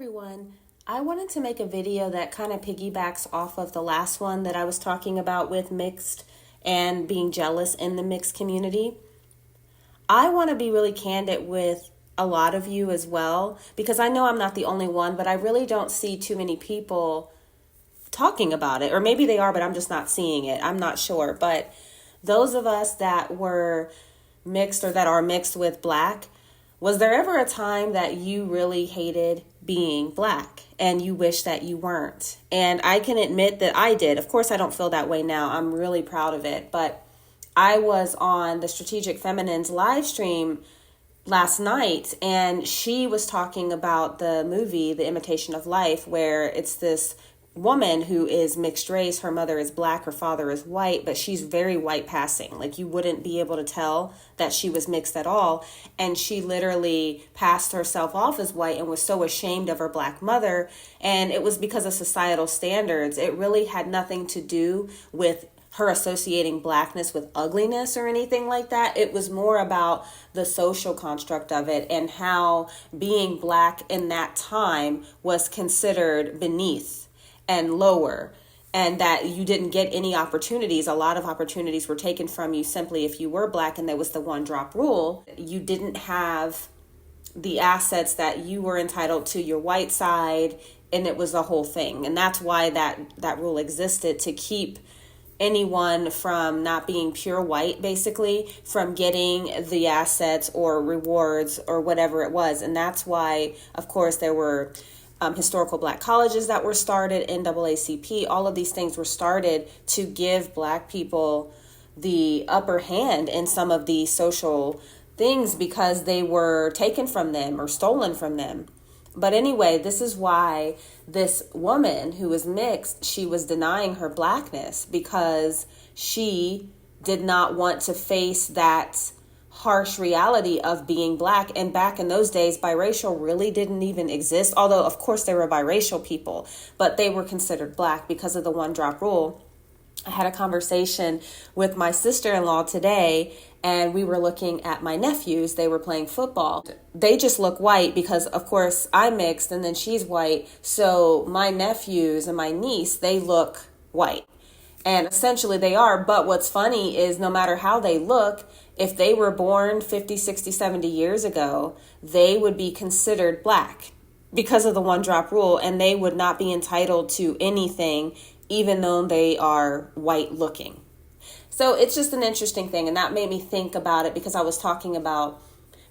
everyone. I wanted to make a video that kind of piggybacks off of the last one that I was talking about with mixed and being jealous in the mixed community. I want to be really candid with a lot of you as well, because I know I'm not the only one, but I really don't see too many people talking about it. Or maybe they are, but I'm just not seeing it. I'm not sure. But those of us that were mixed or that are mixed with Black, was there ever a time that you really hated being Black and you wish that you weren't? And I can admit that I did. Of course, I don't feel that way now. I'm really proud of it. But I was on the Strategic Feminine's live stream last night, and she was talking about the movie, The Imitation of Life, where it's this woman who is mixed race. Her mother is Black, her father is white, but she's very white passing. Like, you wouldn't be able to tell that she was mixed at all. And she literally passed herself off as white and was so ashamed of her Black mother. And it was because of societal standards. It really had nothing to do with her associating Blackness with ugliness or anything like that. It was more about the social construct of it and how being Black in that time was considered beneath and lower, and that you didn't get any opportunities. A lot of opportunities were taken from you simply if you were Black, and there was the one drop rule. You didn't have the assets that you were entitled to your white side, and it was the whole thing. And that's why that rule existed, to keep anyone from not being pure white, basically, from getting the assets or rewards or whatever it was. And that's why, of course, there were historical Black colleges that were started, NAACP, all of these things were started to give Black people the upper hand in some of these social things because they were taken from them or stolen from them. But anyway, this is why this woman who was mixed, she was denying her Blackness because she did not want to face that harsh reality of being Black. And back in those days, biracial really didn't even exist. Although, of course, there were biracial people, but they were considered Black because of the one drop rule. I had a conversation with my sister-in-law today, and we were looking at my nephews. They were playing football. They just look white because, of course, I'm mixed and then she's white. So my nephews and my niece, they look white. And essentially they are. But what's funny is no matter how they look, if they were born 50, 60, 70 years ago, they would be considered Black because of the one drop rule, and they would not be entitled to anything even though they are white looking. So it's just an interesting thing, and that made me think about it because I was talking about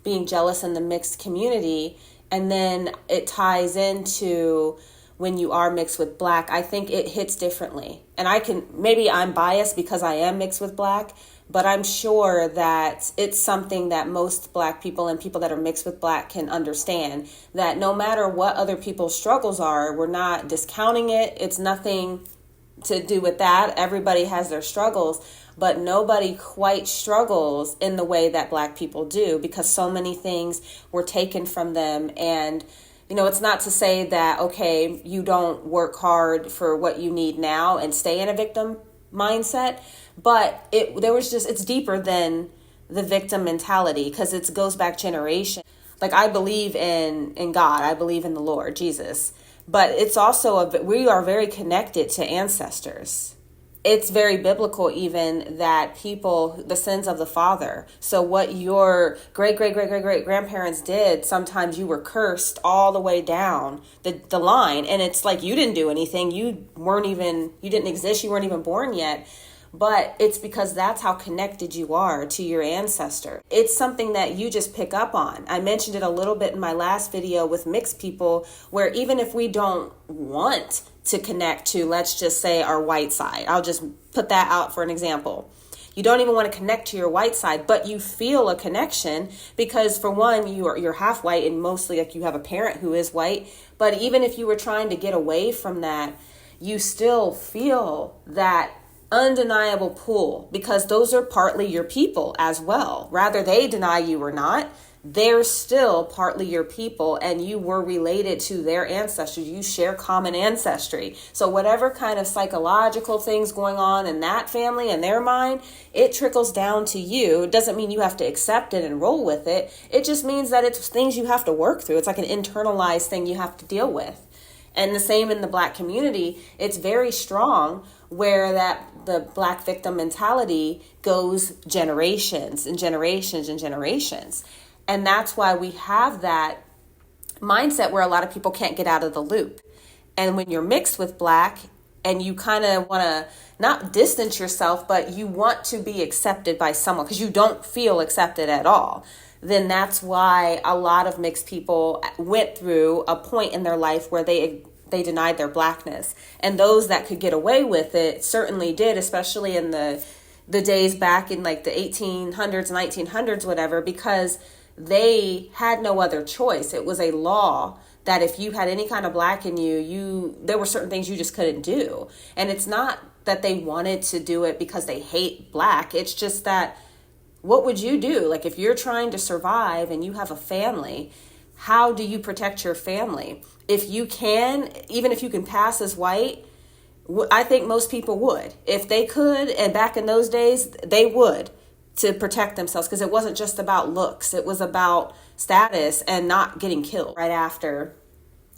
being jealous in the mixed community, and then it ties into when you are mixed with Black. I think it hits differently. And maybe I'm biased because I am mixed with Black, but I'm sure that it's something that most Black people and people that are mixed with Black can understand, that no matter what other people's struggles are, we're not discounting it. It's nothing to do with that. Everybody has their struggles, but nobody quite struggles in the way that Black people do because so many things were taken from them. And it's not to say that, okay, you don't work hard for what you need now and stay in a victim mindset, but it's deeper than the victim mentality because it goes back generation. Like, I believe in God. I believe in the Lord, Jesus. But it's also, we are very connected to ancestors. It's very biblical even that the sins of the father. So what your great-great-great-great-great-grandparents did, sometimes you were cursed all the way down the line. And it's like you didn't do anything. You didn't exist. You weren't even born yet. But it's because that's how connected you are to your ancestor. It's something that you just pick up on. I mentioned it a little bit in my last video with mixed people, where even if we don't want to connect to, let's just say, our white side, I'll just put that out for an example. You don't even want to connect to your white side, but you feel a connection because, for one, you're half white and mostly like you have a parent who is white. But even if you were trying to get away from that, you still feel that undeniable pull, because those are partly your people as well. Rather they deny you or not, they're still partly your people, and you were related to their ancestors. You share common ancestry. So whatever kind of psychological things going on in that family and their mind, it trickles down to you. It doesn't mean you have to accept it and roll with it. It just means that it's things you have to work through. It's like an internalized thing you have to deal with. And the same in the Black community, it's very strong, where that the Black victim mentality goes generations and generations and generations. And that's why we have that mindset where a lot of people can't get out of the loop. And when you're mixed with Black and you kind of want to not distance yourself, but you want to be accepted by someone because you don't feel accepted at all, then that's why a lot of mixed people went through a point in their life where they denied their Blackness. And those that could get away with it certainly did, especially in the days back in like the 1800s, 1900s, whatever, because they had no other choice. It was a law that if you had any kind of Black in you, there were certain things you just couldn't do. And it's not that they wanted to do it because they hate Black. It's just that, what would you do? Like, if you're trying to survive and you have a family, how do you protect your family? If you can, even if you can pass as white, I think most people would. If they could, and back in those days, they would, to protect themselves, because it wasn't just about looks. It was about status and not getting killed. Right after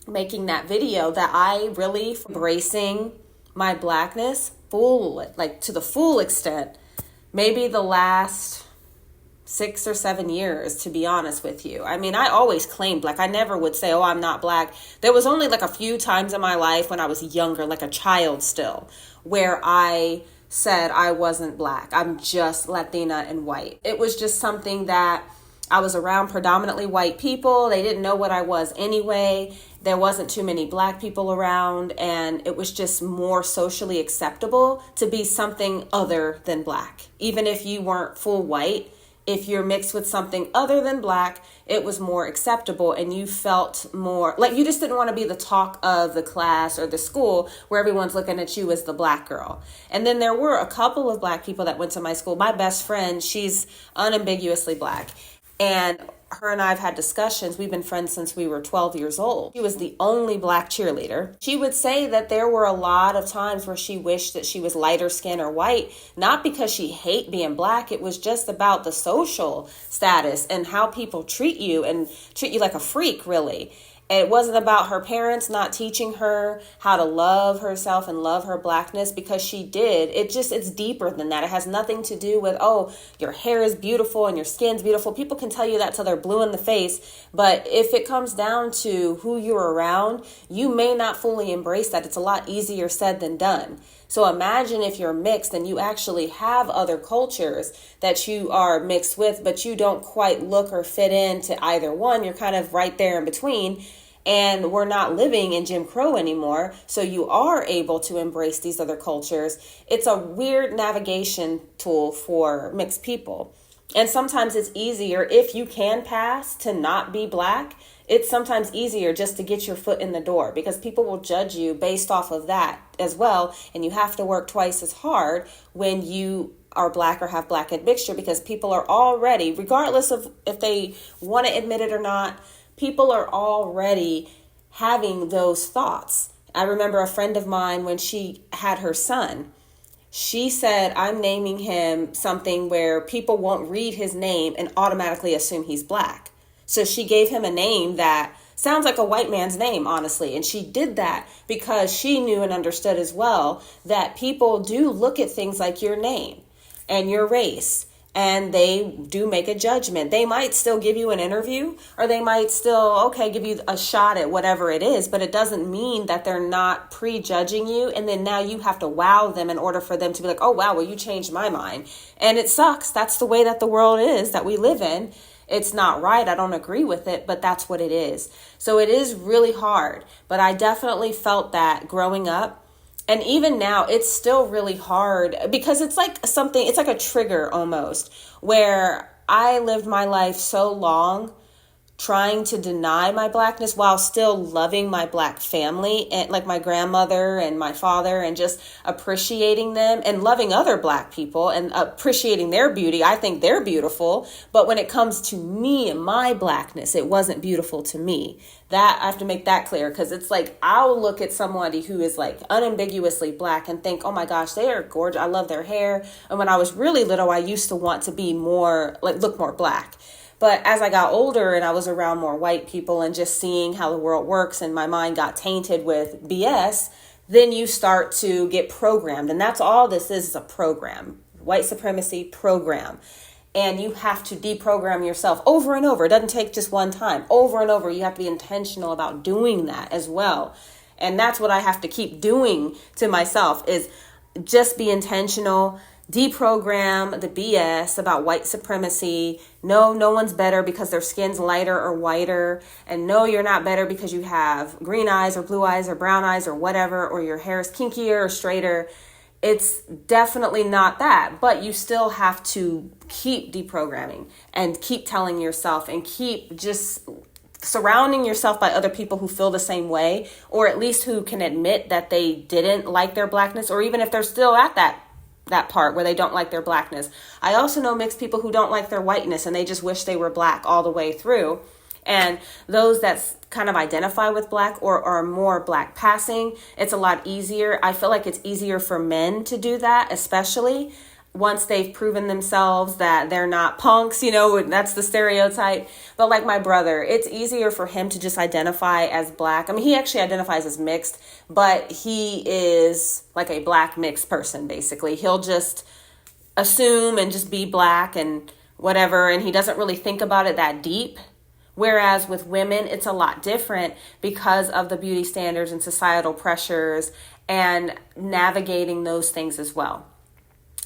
making that video, that I really embracing my Blackness to the full extent, maybe the last 6 or 7 years, to be honest with you. I mean, I always claimed Black. I never would say, oh, I'm not Black. There was only like a few times in my life when I was younger, like a child still, where I said I wasn't Black. I'm just Latina and white. It was just something that I was around predominantly white people. They didn't know what I was anyway. There wasn't too many Black people around, and it was just more socially acceptable to be something other than Black. Even if you weren't full white, if you're mixed with something other than Black, it was more acceptable, and you felt more like you just didn't want to be the talk of the class or the school where everyone's looking at you as the Black girl. And then there were a couple of Black people that went to my school. My best friend, she's unambiguously Black, and her and I have had discussions. We've been friends since we were 12 years old. She was the only Black cheerleader. She would say that there were a lot of times where she wished that she was lighter skin or white, not because she hate being Black. It was just about the social status and how people treat you and treat you like a freak, really. It wasn't about her parents not teaching her how to love herself and love her Blackness, because she did. It's deeper than that. It has nothing to do with, oh, your hair is beautiful and your skin's beautiful. People can tell you that till they're blue in the face. But if it comes down to who you're around, you may not fully embrace that. It's a lot easier said than done. So imagine if you're mixed and you actually have other cultures that you are mixed with, but you don't quite look or fit into either one. You're kind of right there in between. And we're not living in Jim Crow anymore, so you are able to embrace these other cultures. It's a weird navigation tool for mixed people. And sometimes it's easier, if you can pass to not be Black, it's sometimes easier just to get your foot in the door, because people will judge you based off of that as well. And you have to work twice as hard when you are Black or have Black admixture, because people are already, regardless of if they want to admit it or not, people are already having those thoughts. I remember a friend of mine, when she had her son, she said, I'm naming him something where people won't read his name and automatically assume he's Black. So she gave him a name that sounds like a white man's name, honestly. And she did that because she knew and understood as well that people do look at things like your name and your race, and they do make a judgment. They might still give you an interview, or they might still, give you a shot at whatever it is, but it doesn't mean that they're not prejudging you. And then now you have to wow them in order for them to be like, oh, wow, well, you changed my mind. And it sucks. That's the way that the world is that we live in. It's not right. I don't agree with it, but that's what it is. So it is really hard, but I definitely felt that growing up. And even now, it's still really hard, because it's like a trigger almost, where I lived my life so long trying to deny my Blackness while still loving my Black family, and like my grandmother and my father, and just appreciating them and loving other Black people and appreciating their beauty. I think they're beautiful, but when it comes to me and my Blackness, it wasn't beautiful to me. That I have to make that clear, because it's like I'll look at somebody who is like unambiguously Black and think, oh my gosh, they are gorgeous. I love their hair. And when I was really little, I used to want to be more like look more Black. But as I got older and I was around more white people and just seeing how the world works, and my mind got tainted with BS, then you start to get programmed. And that's all this is a program, white supremacy program. And you have to deprogram yourself over and over. It doesn't take just one time. Over and over, you have to be intentional about doing that as well. And that's what I have to keep doing to myself, is just be intentional. Deprogram the BS about white supremacy. No one's better because their skin's lighter or whiter. And no, you're not better because you have green eyes or blue eyes or brown eyes or whatever, or your hair is kinkier or straighter. It's definitely not that, but you still have to keep deprogramming and keep telling yourself and keep just surrounding yourself by other people who feel the same way, or at least who can admit that they didn't like their Blackness, or even if they're still at that part where they don't like their Blackness. I also know mixed people who don't like their whiteness and they just wish they were Black all the way through. And those that kind of identify with Black or are more Black passing, it's a lot easier. I feel like it's easier for men to do that, especially once they've proven themselves that they're not punks, that's the stereotype. But like my brother, it's easier for him to just identify as Black. I mean, he actually identifies as mixed, but he is like a Black mixed person, basically. He'll just assume and just be Black and whatever, and he doesn't really think about it that deep. Whereas with women, it's a lot different because of the beauty standards and societal pressures and navigating those things as well.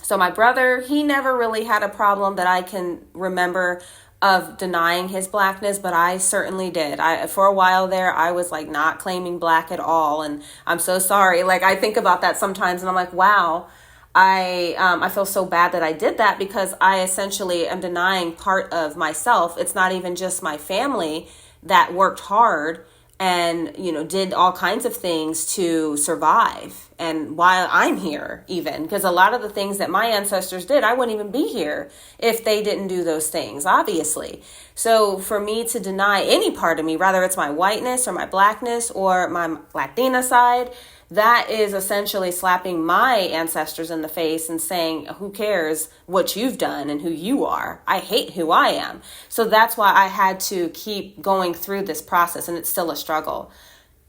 So my brother, he never really had a problem that I can remember of denying his Blackness, but I certainly did. For a while there, I was like not claiming Black at all. And I'm so sorry. Like I think about that sometimes and I'm like, wow, I feel so bad that I did that, because I essentially am denying part of myself. It's not even just my family that worked hard and, did all kinds of things to survive. And while I'm here, even, because a lot of the things that my ancestors did, I wouldn't even be here if they didn't do those things, obviously. So for me to deny any part of me, whether it's my whiteness or my Blackness or my Latina side, that is essentially slapping my ancestors in the face and saying, who cares what you've done and who you are? I hate who I am. So that's why I had to keep going through this process, and it's still a struggle.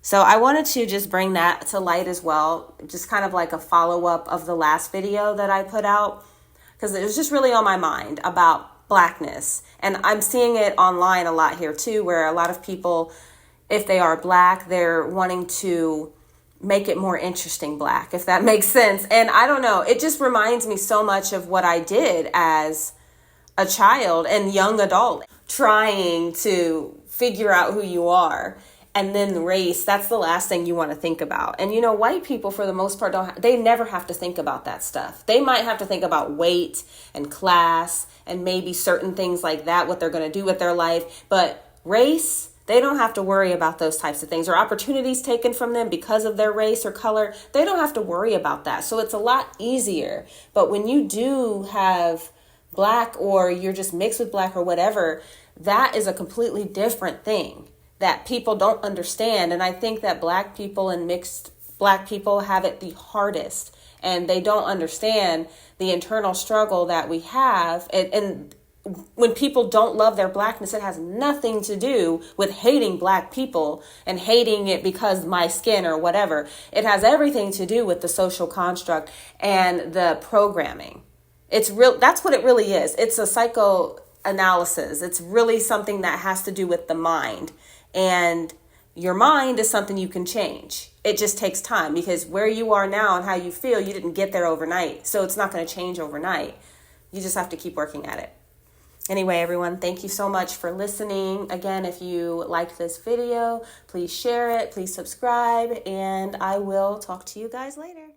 So I wanted to just bring that to light as well, just kind of like a follow-up of the last video that I put out, because it was just really on my mind about Blackness. And I'm seeing it online a lot here too, where a lot of people, if they are Black, they're wanting to make it more interesting Black, if that makes sense. And I don't know, it just reminds me so much of what I did as a child and young adult, trying to figure out who you are. And then race, that's the last thing you want to think about. And white people, for the most part, they never have to think about that stuff. They might have to think about weight and class and maybe certain things like that, what they're going to do with their life. But race, they don't have to worry about those types of things, or opportunities taken from them because of their race or color. They don't have to worry about that. So it's a lot easier. But when you do have Black, or you're just mixed with Black or whatever, that is a completely different thing that people don't understand. And I think that Black people and mixed Black people have it the hardest, and they don't understand the internal struggle that we have. And when people don't love their Blackness, it has nothing to do with hating Black people and hating it because my skin or whatever. It has everything to do with the social construct and the programming. It's real. That's what it really is. It's a psychoanalysis. It's really something that has to do with the mind. And your mind is something you can change. It just takes time, because where you are now and how you feel, you didn't get there overnight. So it's not going to change overnight. You just have to keep working at it. Anyway, everyone, thank you so much for listening. Again, if you liked this video, please share it, please subscribe, and I will talk to you guys later.